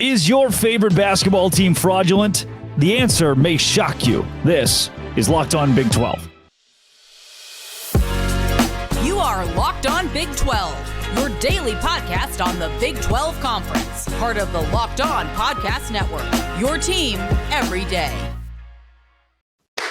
Is your favorite basketball team fraudulent? The answer may shock you. This is Locked On Big 12. You are Locked On Big 12, your daily podcast on the Big 12 Conference, part of the Locked On Podcast Network, your team every day.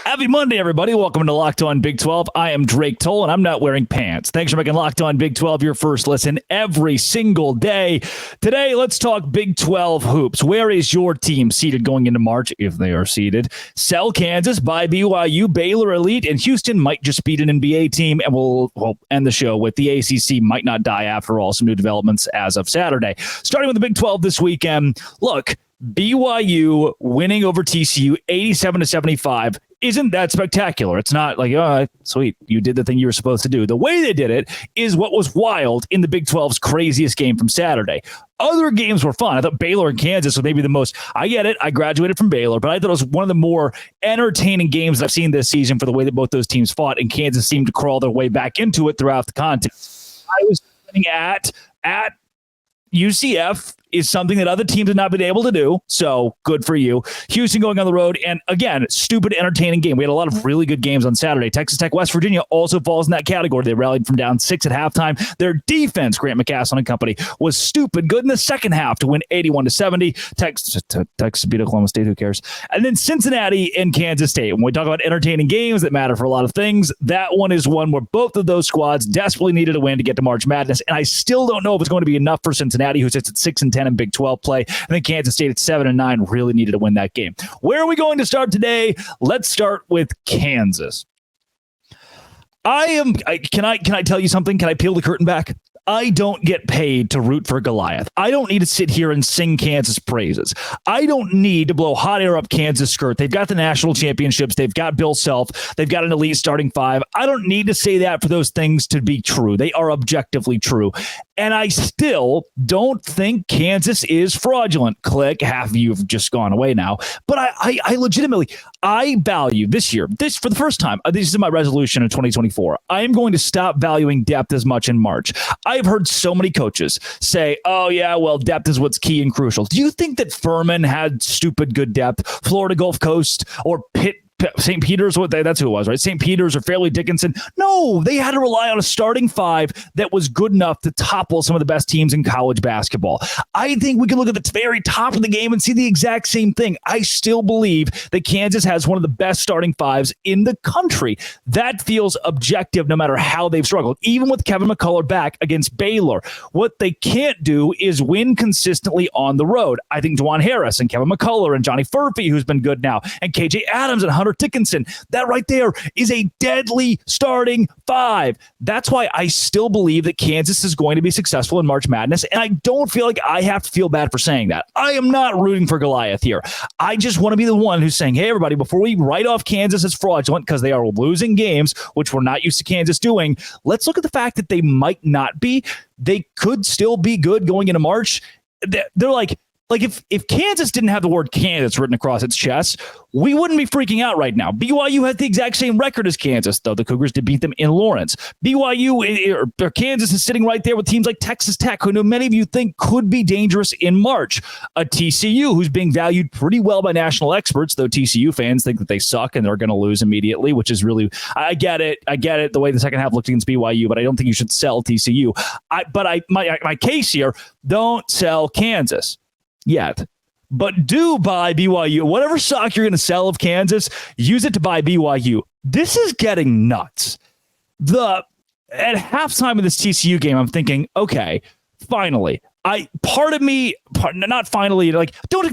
Happy Monday, everybody. Welcome to Locked On Big 12. I am Drake Toll, and I'm not wearing pants. Thanks for making Locked On Big 12 your first listen every single day. Today, let's talk Big 12 hoops. Where is your team seated going into March, if they are seated? Sell Kansas, buy BYU, Baylor Elite, and Houston might just beat an NBA team. And we'll end the show with the ACC Might Not Die after all. Some new developments as of Saturday. Starting with the Big 12 this weekend. Look, BYU winning over TCU 87-75 isn't that spectacular. It's not like, oh, sweet, you did the thing you were supposed to do. The way they did it is what was wild in the Big 12's craziest game from Saturday. Other games were fun. I thought Baylor and Kansas was maybe the most, I get it, I graduated from Baylor, but I thought it was one of the more entertaining games I've seen this season for the way that both those teams fought, and Kansas seemed to crawl their way back into it throughout the contest. I was sitting at UCF is something that other teams have not been able to do, so good for you. Houston going on the road, and again, stupid, entertaining game. We had a lot of really good games on Saturday. Texas Tech, West Virginia also falls in that category. They rallied from down 6 at halftime. Their defense, Grant McCastle and company, was stupid good in the second half to win 81-70. Texas beat Oklahoma State, who cares? And then Cincinnati and Kansas State. When we talk about entertaining games that matter for a lot of things, that one is one where both of those squads desperately needed a win to get to March Madness, and I still don't know if it's going to be enough for Cincinnati, who sits at 6-10 in Big 12 play. I think Kansas State at 7-9 really needed to win that game. Where are we going to start today? Let's start with Kansas. Can I tell you something? Can I peel the curtain back? I don't get paid to root for Goliath. I don't need to sit here and sing Kansas praises. I don't need to blow hot air up Kansas' skirt. They've got the national championships. They've got Bill Self. They've got an elite starting five. I don't need to say that for those things to be true. They are objectively true. And I still don't think Kansas is fraudulent. Click. Half of you have just gone away now. But I legitimately, I value this year, for the first time, this is my resolution in 2024. I am going to stop valuing depth as much in March. I've heard so many coaches say, oh, yeah, well, depth is what's key and crucial. Do you think that Furman had stupid good depth? Florida Gulf Coast or St. Peter's, that's who it was, right? St. Peter's or Fairleigh Dickinson. No, they had to rely on a starting five that was good enough to topple some of the best teams in college basketball. I think we can look at the very top of the game and see the exact same thing. I still believe that Kansas has one of the best starting fives in the country. That feels objective no matter how they've struggled, even with Kevin McCullough back against Baylor. What they can't do is win consistently on the road. I think Juwan Harris and Kevin McCullough and Johnny Furphy, who's been good now, and KJ Adams and Hunter Dickinson, that right there is a deadly starting five. That's why I still believe that Kansas is going to be successful in March Madness, and I don't feel like I have to feel bad for saying that. I am not rooting for Goliath here. I just want to be the one who's saying, hey, everybody, before we write off Kansas as fraudulent because they are losing games, which we're not used to Kansas doing, let's look at the fact that they might not be. They could still be good going into March. They're like if Kansas didn't have the word Kansas written across its chest, we wouldn't be freaking out right now. BYU has the exact same record as Kansas, though the Cougars did beat them in Lawrence. BYU or Kansas is sitting right there with teams like Texas Tech, who many of you think could be dangerous in March. A TCU who's being valued pretty well by national experts, though TCU fans think that they suck and they're going to lose immediately, which is really, I get it. The way the second half looked against BYU, but I don't think you should sell TCU. My case here, don't sell Kansas yet, but do buy BYU. Whatever stock you're going to sell of Kansas, use it to buy BYU. This is getting nuts. At halftime of this TCU game, I'm thinking, okay, finally. Don't take it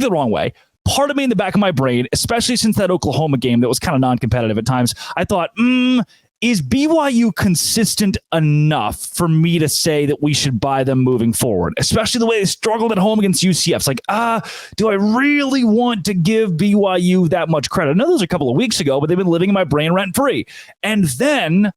the wrong way. Part of me in the back of my brain, especially since that Oklahoma game that was kind of non-competitive at times, I thought, is BYU consistent enough for me to say that we should buy them moving forward, especially the way they struggled at home against UCF? It's like, do I really want to give BYU that much credit? I know those are a couple of weeks ago, but they've been living in my brain rent-free. And then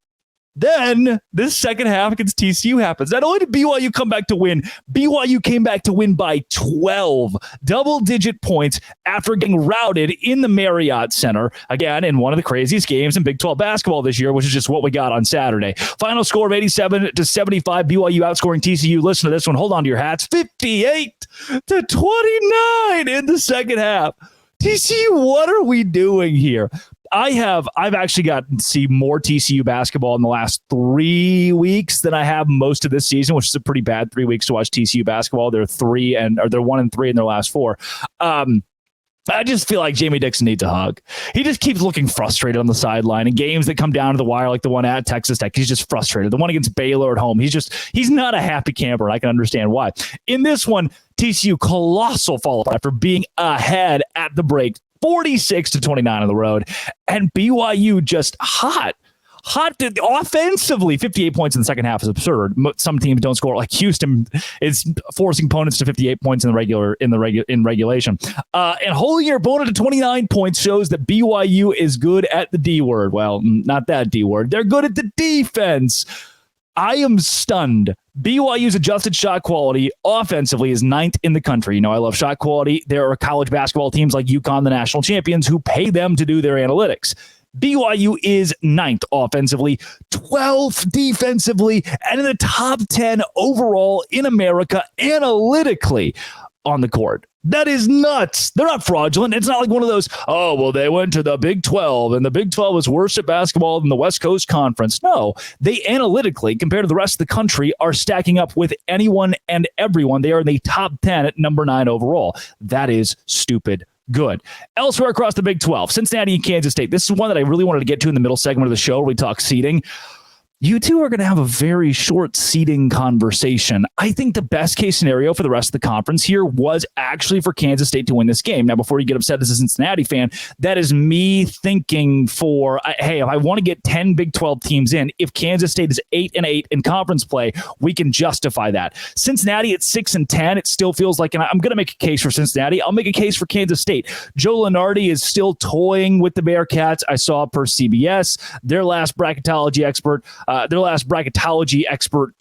Then this second half against TCU happens. Not only did BYU come back to win, BYU came back to win by 12 double-digit points after getting routed in the Marriott Center. Again, in one of the craziest games in Big 12 basketball this year, which is just what we got on Saturday. Final score of 87-75. BYU outscoring TCU. Listen to this one. Hold on to your hats. 58-29 in the second half. TCU, what are we doing here? I've actually gotten to see more TCU basketball in the last 3 weeks than I have most of this season, which is a pretty bad 3 weeks to watch TCU basketball. They're 1-3 in their last 4. I just feel like Jamie Dixon needs a hug. He just keeps looking frustrated on the sideline in games that come down to the wire, like the one at Texas Tech. He's just frustrated. The one against Baylor at home, he's not a happy camper. I can understand why. In this one, TCU colossal fall apart after being ahead at the break, 46-29 on the road, and BYU just hot offensively. 58 points in the second half is absurd. Some teams don't score. Like Houston is forcing opponents to 58 points in regulation. And holding your opponent to 29 points shows that BYU is good at the D word. Well, not that D word. They're good at the defense. I am stunned. BYU's adjusted shot quality offensively is 9th in the country. You know, I love shot quality. There are college basketball teams like UConn, the national champions, who pay them to do their analytics. BYU is 9th offensively, 12th defensively, and in the top 10 overall in America analytically on the court. That is nuts. They're not fraudulent. It's not like one of those, oh, well, they went to the Big 12 and the Big 12 is worse at basketball than the West Coast Conference. No, they analytically, compared to the rest of the country, are stacking up with anyone and everyone. They are in the top 10 at number 9 overall. That is stupid good. Elsewhere across the Big 12, Cincinnati and Kansas State. This is one that I really wanted to get to in the middle segment of the show where we talk seeding. You two are going to have a very short seeding conversation. I think the best case scenario for the rest of the conference here was actually for Kansas State to win this game. Now, before you get upset as a Cincinnati fan, that is me thinking hey, if I want to get 10 Big 12 teams in, if Kansas State is 8-8 in conference play, we can justify that. Cincinnati at 6-10, it still feels like, and I'm going to make a case for Cincinnati. I'll make a case for Kansas State. Joe Lunardi is still toying with the Bearcats. I saw per CBS, their last bracketology expert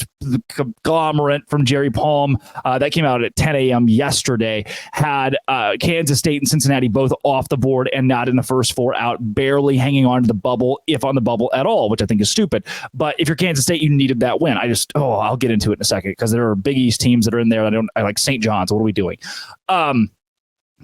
conglomerate from Jerry Palm that came out at 10 a.m. yesterday had Kansas State and Cincinnati both off the board and not in the first 4 out, barely hanging on to the bubble, if on the bubble at all, which I think is stupid. But if you're Kansas State, you needed that win. I'll get into it in a second because there are Big East teams that are in there. I like St. John's. What are we doing?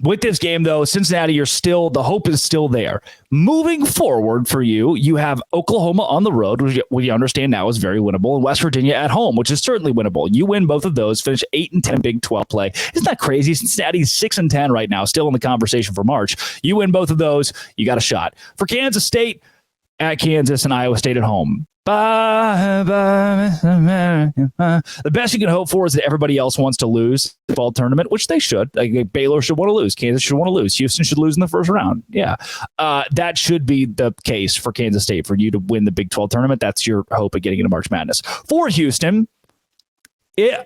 With this game, though, Cincinnati, the hope is still there. Moving forward for you, you have Oklahoma on the road, which we understand now is very winnable, and West Virginia at home, which is certainly winnable. You win both of those, finish 8-10 Big 12 play. Isn't that crazy? Cincinnati's 6-10 right now, still in the conversation for March. You win both of those, you got a shot. For Kansas State, at Kansas and Iowa State at home. The best you can hope for is that everybody else wants to lose the fall tournament, which they should. Like Baylor should want to lose. Kansas should want to lose. Houston should lose in the first round. Yeah. That should be the case for Kansas State, for you to win the Big 12 tournament. That's your hope of getting into March Madness. For Houston, I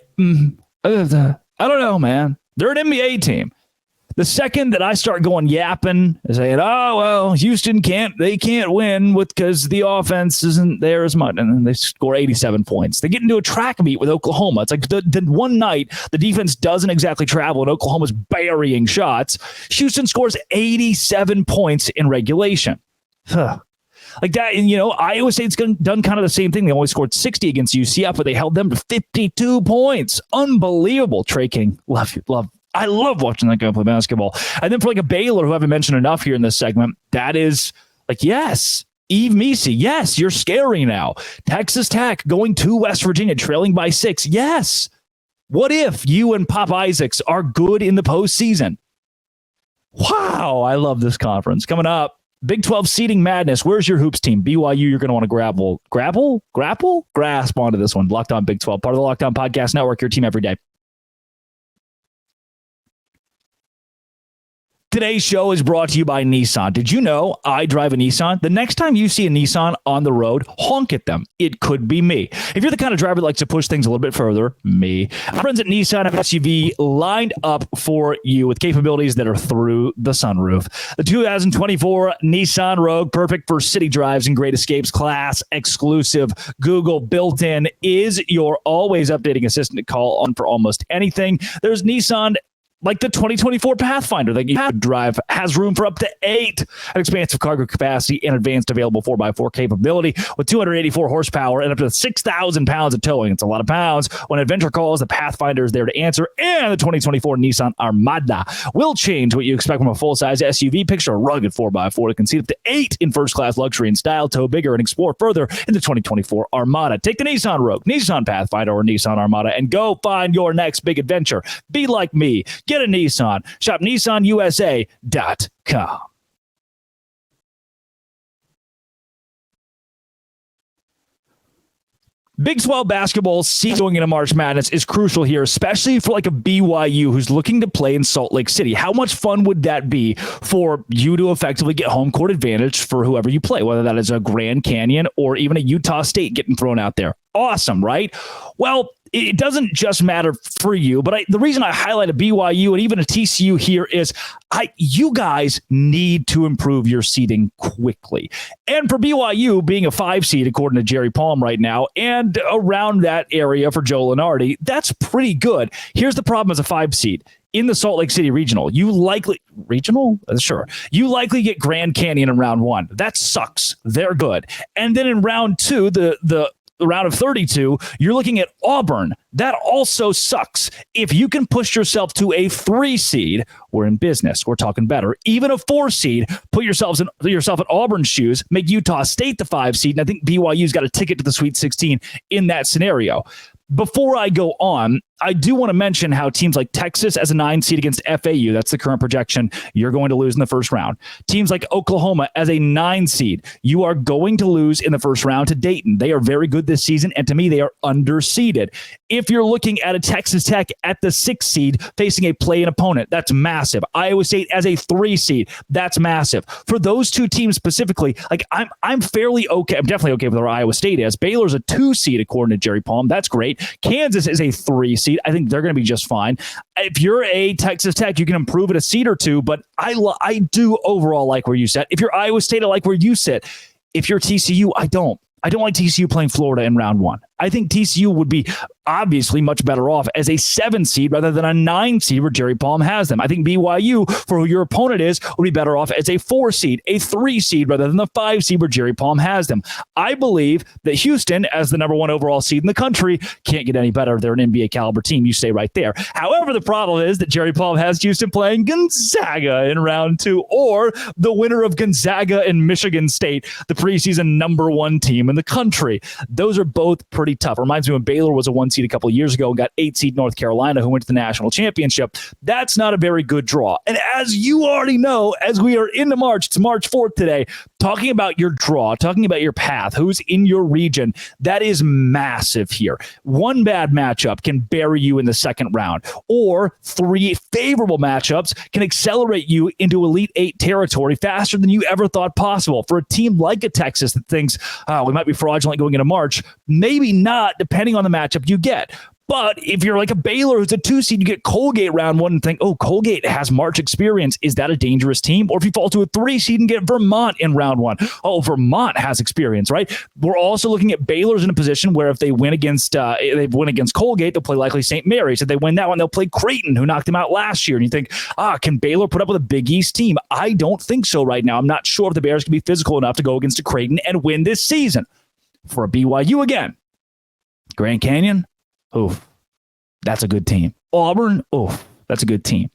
don't know, man. They're an NBA team. The second that I start going yapping and saying, oh, well, Houston can't win because the offense isn't there as much. And then they score 87 points. They get into a track meet with Oklahoma. It's like the one night the defense doesn't exactly travel and Oklahoma's burying shots. Houston scores 87 points in regulation. Like that, and Iowa State's done kind of the same thing. They only scored 60 against UCF, but they held them to 52 points. Unbelievable. Trey King, I love watching that guy play basketball. And then for like a Baylor, who I haven't mentioned enough here in this segment, that is like, yes, Eve Meese, yes, you're scary now. Texas Tech going to West Virginia, trailing by 6. Yes. What if you and Pop Isaacs are good in the postseason? Wow, I love this conference. Coming up, Big 12 seeding madness. Where's your hoops team? BYU, you're going to want to grasp onto this one. Locked On Big 12, part of the Locked On Podcast Network, your team every day. Today's show is brought to you by Nissan. Did you know I drive a Nissan? The next time you see a Nissan on the road, honk at them. It could be me. If you're the kind of driver that likes to push things a little bit further, me. Our friends at Nissan have an SUV lined up for you with capabilities that are through the sunroof. The 2024 Nissan Rogue, perfect for city drives and great escapes, class exclusive, Google built-in, is your always updating assistant to call on for almost anything. There's Nissan like the 2024 Pathfinder that you could drive, has room for up to 8, an expansive cargo capacity and advanced available 4x4 capability with 284 horsepower and up to 6,000 pounds of towing. It's a lot of pounds. When adventure calls, the Pathfinder is there to answer, and the 2024 Nissan Armada will change what you expect from a full-size SUV. Picture a rugged 4x4 that can seat up to 8 in first-class luxury and style, tow bigger, and explore further in the 2024 Armada. Take the Nissan Rogue, Nissan Pathfinder, or Nissan Armada and go find your next big adventure. Be like me. Get a Nissan. Shop nissanusa.com. Big 12 basketball going into March Madness is crucial here, especially for like a BYU who's looking to play in Salt Lake City. How much fun would that be for you to effectively get home court advantage for whoever you play, whether that is a Grand Canyon or even a Utah State getting thrown out there? Awesome, right? Well, it doesn't just matter for you, but the reason I highlight a BYU and even a TCU here is you guys need to improve your seeding quickly. And for BYU being a 5 seed, according to Jerry Palm right now, and around that area for Joe Lunardi, that's pretty good. Here's the problem as a 5 seed. In the Salt Lake City regional, you likely get Grand Canyon in round 1. That sucks. They're good. And then in round 2, the round of 32, you're looking at Auburn. That also sucks. If you can push yourself to a 3 seed, we're in business. We're talking better. Even a 4 seed, put yourself in Auburn's shoes, make Utah State the 5 seed, and I think BYU's got a ticket to the Sweet 16 in that scenario. Before I go on, I do want to mention how teams like Texas as a 9 seed against FAU, that's the current projection, you're going to lose in the first round. Teams like Oklahoma as a 9 seed, you are going to lose in the first round to Dayton. They are very good this season, and to me, they are underseeded. If you're looking at a Texas Tech at the 6 seed facing a play-in opponent, that's massive. Iowa State as a 3 seed, that's massive. For those two teams specifically, like I'm fairly okay. I'm definitely okay with where Iowa State is. Baylor's a 2 seed according to Jerry Palm. That's great. Kansas is a 3 seed. I think they're going to be just fine. If you're a Texas Tech, you can improve it a seed or 2, but I do overall like where you sit. If you're Iowa State, I like where you sit. If you're TCU, I don't like TCU playing Florida in round 1. I think TCU would be obviously much better off as a 7 seed rather than a 9 seed where Jerry Palm has them. I think BYU, for who your opponent is, would be better off as a 4 seed, a 3 seed rather than the 5 seed where Jerry Palm has them. I believe that Houston, as the number 1 overall seed in the country, can't get any better. They're an NBA caliber team. You stay right there. However, the problem is that Jerry Palm has Houston playing Gonzaga in round 2, or the winner of Gonzaga and Michigan State, the preseason number 1 team in the country. Those are both pretty tough. Reminds me when Baylor was a 1 seed a couple of years ago and got 8 seed North Carolina, who went to the national championship. That's not a very good draw. And as you already know, as we are into March, it's March 4th today, talking about your draw, talking about your path, who's in your region, that is massive here. 1 bad matchup can bury you in the second round, or 3 favorable matchups can accelerate you into Elite 8 territory faster than you ever thought possible. For a team like a Texas that thinks, we might be fraudulent going into March, maybe not, depending on the matchup you get. But if you're like a Baylor who's a 2 seed, you get Colgate round 1 and think, Colgate has March experience. Is that a dangerous team? Or if you fall to a 3 seed and get Vermont in round 1, Vermont has experience, right? We're also looking at Baylor's in a position where if they win against Colgate, they'll play likely St. Mary's. If they win that one, they'll play Creighton, who knocked them out last year. And you think, can Baylor put up with a Big East team? I don't think so right now. I'm not sure if the Bears can be physical enough to go against a Creighton and win this season. For a BYU again, Grand Canyon, that's a good team. Auburn, that's a good team.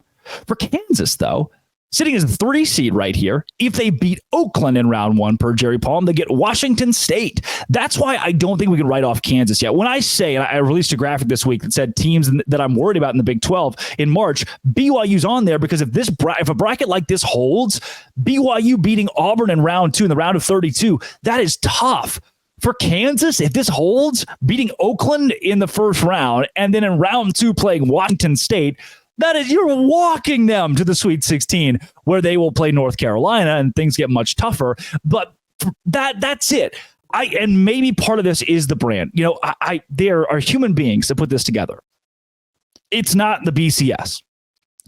For Kansas, though, sitting as a 3 seed right here, if they beat Oakland in round 1 per Jerry Palm, they get Washington State. That's why I don't think we can write off Kansas yet. When I say, and I released a graphic this week that said teams that I'm worried about in the Big 12 in March, BYU's on there because if a bracket like this holds, BYU beating Auburn in round 2 in the round of 32, that is tough. For Kansas, if this holds, beating Oakland in the first round and then in round 2 playing Washington State, That is, you're walking them to the Sweet 16 where they will play North Carolina and things get much tougher. But that's it. And maybe part of this is the brand. There are human beings that put this together. It's not the BCS.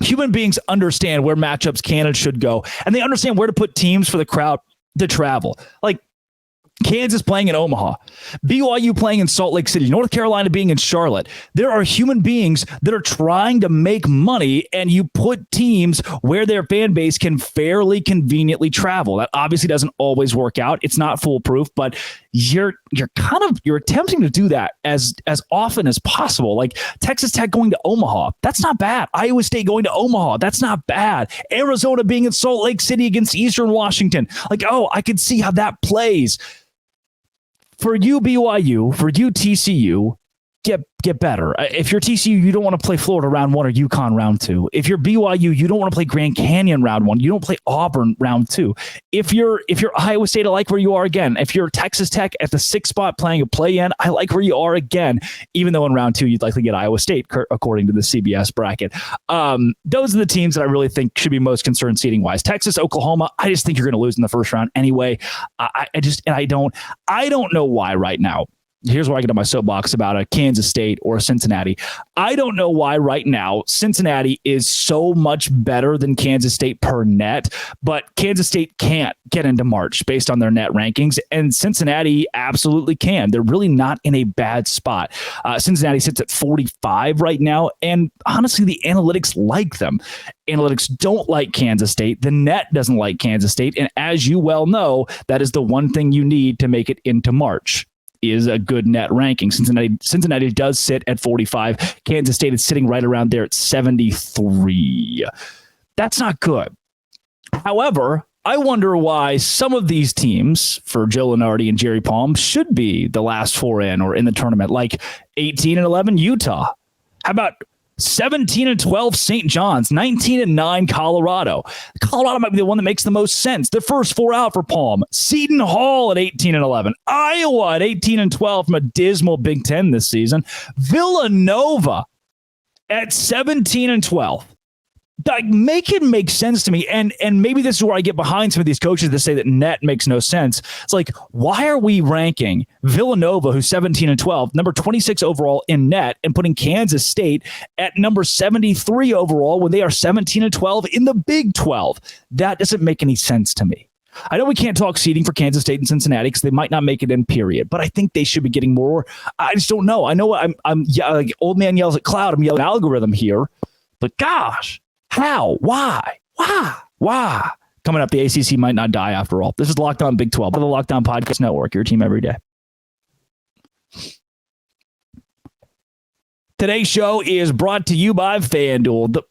Human beings understand where matchups can and should go, and they understand where to put teams for the crowd to travel. Like Kansas playing in Omaha, BYU playing in Salt Lake City, North Carolina being in Charlotte. There are human beings that are trying to make money, and you put teams where their fan base can fairly conveniently travel. That obviously doesn't always work out. It's not foolproof, but you're attempting to do that as often as possible. Like Texas Tech going to Omaha, that's not bad. Iowa State going to Omaha, that's not bad. Arizona being in Salt Lake City against Eastern Washington, I could see how that plays. For you, BYU, for you, TCU, get better. If you're TCU, you don't want to play Florida round 1 or UConn round 2. If you're BYU, you don't want to play Grand Canyon round 1. You don't play Auburn round 2. If you're Iowa State, I like where you are again. If you're Texas Tech at the 6th spot playing a play-in, I like where you are again, even though in round 2 you'd likely get Iowa State, according to the CBS bracket. Those are the teams that I really think should be most concerned seeding-wise. Texas, Oklahoma, I just think you're going to lose in the first round anyway. I don't know why right now. Here's where I get on my soapbox about a Kansas State or a Cincinnati. I don't know why right now Cincinnati is so much better than Kansas State per net, but Kansas State can't get into March based on their net rankings, and Cincinnati absolutely can. They're really not in a bad spot. Cincinnati sits at 45 right now, and honestly, the analytics like them. Analytics don't like Kansas State. The net doesn't like Kansas State, and as you well know, that is the one thing you need to make it into March. Is a good net ranking. Cincinnati does sit at 45. Kansas State is sitting right around there at 73. That's not good. However, I wonder why some of these teams, for Joe Lunardi and Jerry Palm, should be the last 4 in or in the tournament, like 18-11 Utah. How about 17-12 St. John's, 19-9 Colorado. Colorado might be the one that makes the most sense. The first 4 out for Palm. Seton Hall at 18-11. Iowa at 18-12 from a dismal Big Ten this season. Villanova at 17-12. Make it make sense to me. And maybe this is where I get behind some of these coaches that say that net makes no sense. It's like, why are we ranking Villanova, who's 17-12, number 26 overall in net, and putting Kansas State at number 73 overall when they are 17-12 in the Big 12? That doesn't make any sense to me. I know we can't talk seeding for Kansas State and Cincinnati because they might not make it in, period. But I think they should be getting more. I just don't know. I know I'm like old man yells at cloud. I'm yelling algorithm here. But gosh. How? Why? Coming up, the ACC might not die after all. This is Locked On Big 12, the Locked On Podcast Network, your team every day. Today's show is brought to you by FanDuel.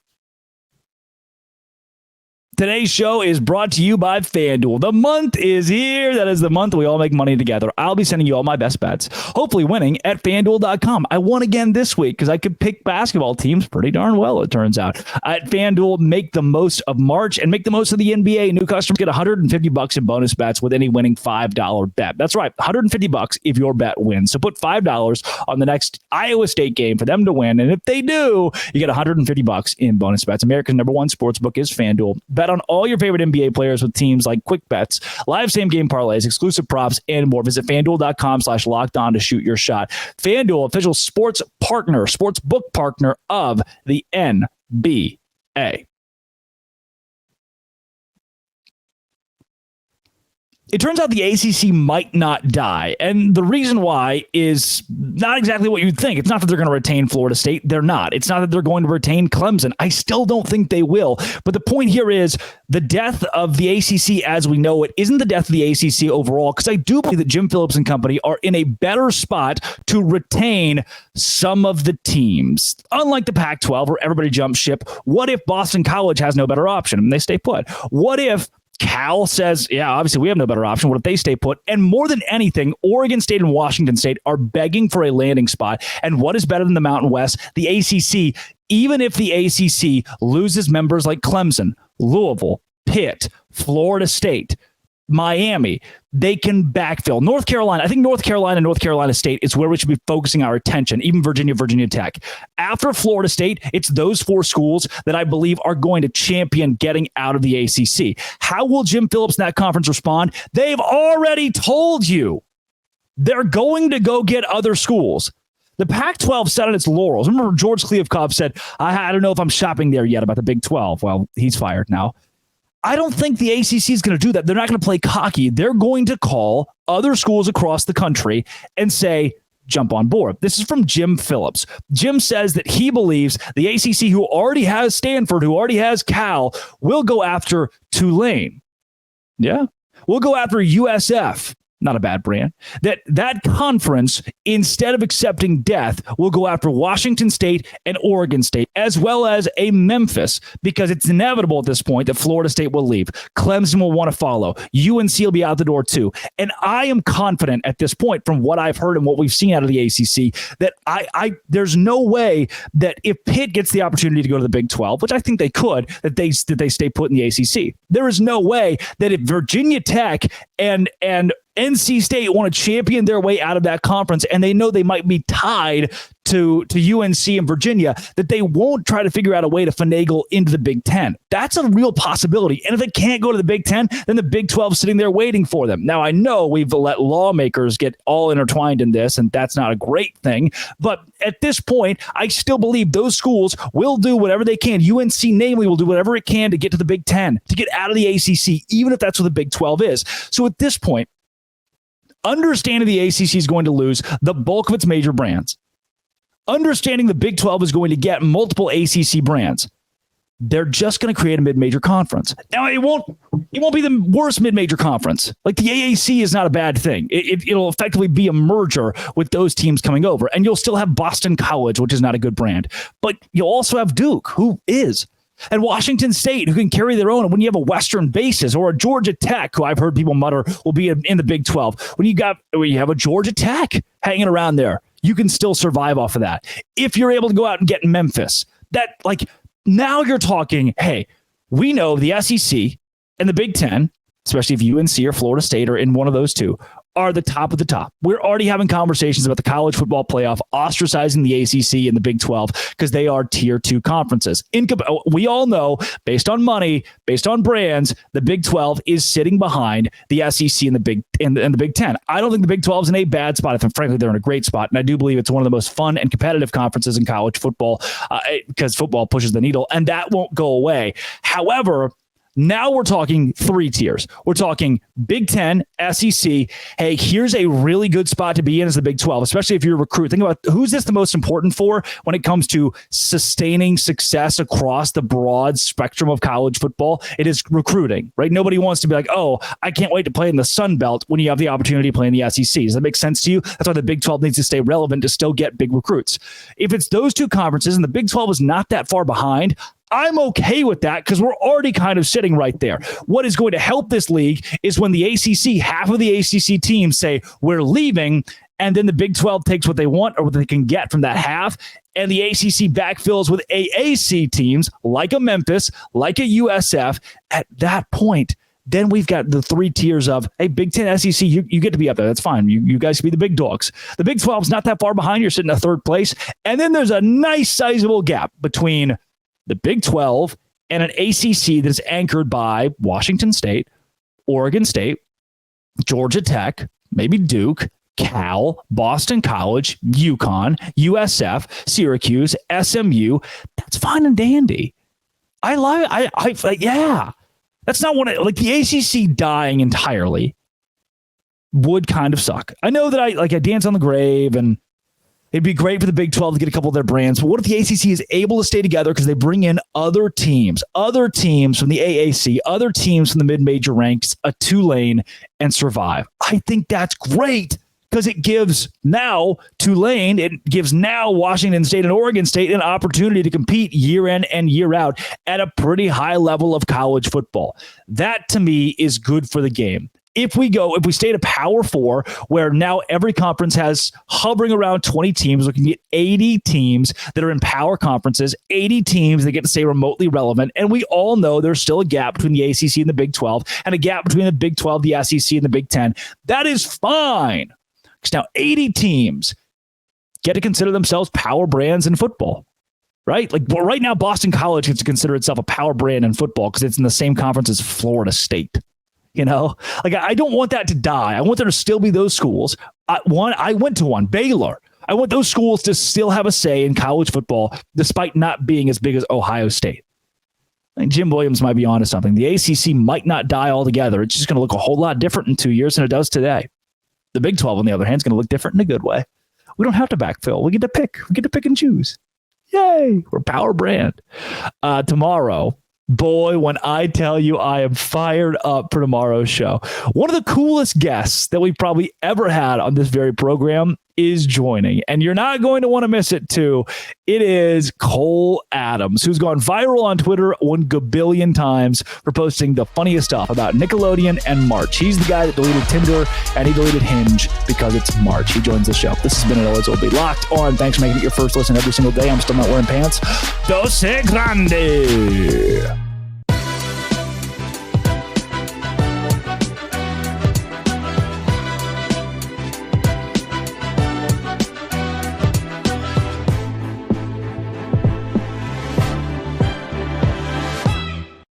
Today's show is brought to you by FanDuel. The month is here. That is the month we all make money together. I'll be sending you all my best bets, hopefully winning at FanDuel.com. I won again this week because I could pick basketball teams pretty darn well, it turns out. At FanDuel, make the most of March and make the most of the NBA. New customers get $150 in bonus bets with any winning $5 bet. That's right, $150 if your bet wins. So put $5 on the next Iowa State game for them to win. And if they do, you get $150 in bonus bets. America's #1 sportsbook is FanDuel. Bet on all your favorite NBA players with teams like quick bets, live same game parlays, exclusive props, and more. Visit FanDuel.com/lockedon to shoot your shot. FanDuel, official sportsbook partner of the NBA. It turns out the ACC might not die. And the reason why is not exactly what you'd think. It's not that they're going to retain Florida State. They're not. It's not that they're going to retain Clemson. I still don't think they will. But the point here is the death of the ACC as we know it isn't the death of the ACC overall, because I do believe that Jim Phillips and company are in a better spot to retain some of the teams. Unlike the Pac-12 where everybody jumps ship, what if Boston College has no better option and they stay put? What if Cal says, yeah, obviously we have no better option. What if they stay put? And more than anything, Oregon State and Washington State are begging for a landing spot. And what is better than the Mountain West? The ACC. Even if the ACC loses members like Clemson, Louisville, Pitt, Florida State, Miami, they can backfill. North Carolina, I think North Carolina State is where we should be focusing our attention, even Virginia Tech. After Florida State, it's those 4 schools that I believe are going to champion getting out of the ACC. How will Jim Phillips and that conference respond? They've already told you they're going to go get other schools. The Pac-12 sat on its laurels. Remember, George Kliavkoff said, I don't know if I'm shopping there yet about the Big 12. Well, he's fired now. I don't think the ACC is going to do that. They're not going to play cocky. They're going to call other schools across the country and say, jump on board. This is from Jim Phillips. Jim says that he believes the ACC, who already has Stanford, who already has Cal, will go after Tulane. Yeah. We'll go after USF. Not a bad brand. That conference, instead of accepting death, will go after Washington State and Oregon State, as well as a Memphis, because it's inevitable at this point that Florida State will leave. Clemson will want to follow. UNC will be out the door too. And I am confident at this point, from what I've heard and what we've seen out of the ACC, that there's no way that if Pitt gets the opportunity to go to the Big 12, which I think they could, that they stay put in the ACC. There is no way that if Virginia Tech and NC State want to champion their way out of that conference, and they know they might be tied to UNC and Virginia, that they won't try to figure out a way to finagle into the Big 10. That's a real possibility. And if they can't go to the Big 10, then the Big 12 is sitting there waiting for them. Now, I know we've let lawmakers get all intertwined in this, and that's not a great thing. But at this point, I still believe those schools will do whatever they can. UNC, namely, will do whatever it can to get to the Big 10, to get out of the ACC, even if that's what the Big 12 is. So at this point, understanding the ACC is going to lose the bulk of its major brands, understanding the Big 12 is going to get multiple ACC brands, they're just going to create a mid-major conference. Now, it won't be the worst mid-major conference. Like, the AAC is not a bad thing. It'll effectively be a merger with those teams coming over, and you'll still have Boston College, which is not a good brand, but you'll also have Duke, who is. And Washington State, who can carry their own. And when you have a Western basis, or a Georgia Tech, who I've heard people mutter will be in the Big 12, when you have a Georgia Tech hanging around there, you can still survive off of that. If you're able to go out and get Memphis, now you're talking, hey, we know the SEC and the Big 10, especially if UNC or Florida State are in one of those two, are the top of the top. We're already having conversations about the college football playoff ostracizing the ACC and the Big 12 because they are tier 2 conferences. We all know, based on money, based on brands, the Big 12 is sitting behind the SEC and the Big 10. I don't think the Big 12 is in a bad spot. I think, frankly, they're in a great spot. And I do believe it's one of the most fun and competitive conferences in college football because football pushes the needle, and that won't go away. However, now we're talking 3 tiers. We're talking Big 10, SEC. Hey, here's a really good spot to be in as the Big 12, especially if you're a recruit. Think about, who's this the most important for when it comes to sustaining success across the broad spectrum of college football? It is recruiting, right? Nobody wants to be like, oh, I can't wait to play in the Sun Belt when you have the opportunity to play in the SEC. Does that make sense to you? That's why the Big 12 needs to stay relevant to still get big recruits. If it's those 2 conferences and the Big 12 is not that far behind, I'm okay with that because we're already kind of sitting right there. What is going to help this league is when the ACC, half of the ACC teams say we're leaving, and then the Big 12 takes what they want or what they can get from that half, and the ACC backfills with AAC teams like a Memphis, like a USF. At that point, then we've got the 3 tiers of, hey, Big 10, SEC, you get to be up there. That's fine. You guys can be the big dogs. The Big 12 is not that far behind. You're sitting in 3rd place. And then there's a nice sizable gap between the Big 12 and an ACC that is anchored by Washington State, Oregon State, Georgia Tech, maybe Duke, Cal, Boston College, UConn, USF, Syracuse, SMU. That's fine and dandy. Yeah. That's not what the ACC dying entirely would kind of suck. I know that I dance on the grave, and it'd be great for the Big 12 to get a couple of their brands. But what if the ACC is able to stay together because they bring in other teams from the AAC, other teams from the mid-major ranks, a Tulane, and survive? I think that's great because it gives now Tulane, it gives now Washington State and Oregon State an opportunity to compete year in and year out at a pretty high level of college football. That, to me, is good for the game. if we stay at a Power 4, where now every conference has hovering around 20 teams, looking at 80 teams that are in power conferences, 80 teams that get to stay remotely relevant. And we all know there's still a gap between the ACC and the Big 12 and a gap between the Big 12, the SEC, and the Big 10. That is fine. Because now 80 teams get to consider themselves power brands in football. Right? Like, well, right now, Boston College gets to consider itself a power brand in football because it's in the same conference as Florida State. You know, like, I don't want that to die. I want there to still be those schools. I went to one, Baylor. I want those schools to still have a say in college football, despite not being as big as Ohio State. I think Jim Williams might be onto something. The ACC might not die altogether. It's just going to look a whole lot different in 2 years than it does today. The Big 12, on the other hand, is going to look different in a good way. We don't have to backfill. We get to pick. We get to pick and choose. Yay, we're power brand. Tomorrow, boy, when I tell you I am fired up for tomorrow's show. One of the coolest guests that we've probably ever had on this very program is joining, and you're not going to want to miss it too. It is Cole Adams, who's gone viral on Twitter 1 gabillion times for posting the funniest stuff about Nickelodeon and March. He's the guy that deleted Tinder and he deleted Hinge because it's March. He joins the show. This has been It Always Will Be Locked On. Thanks for making it your first listen every single day. I'm still not wearing pants. Dose Grande.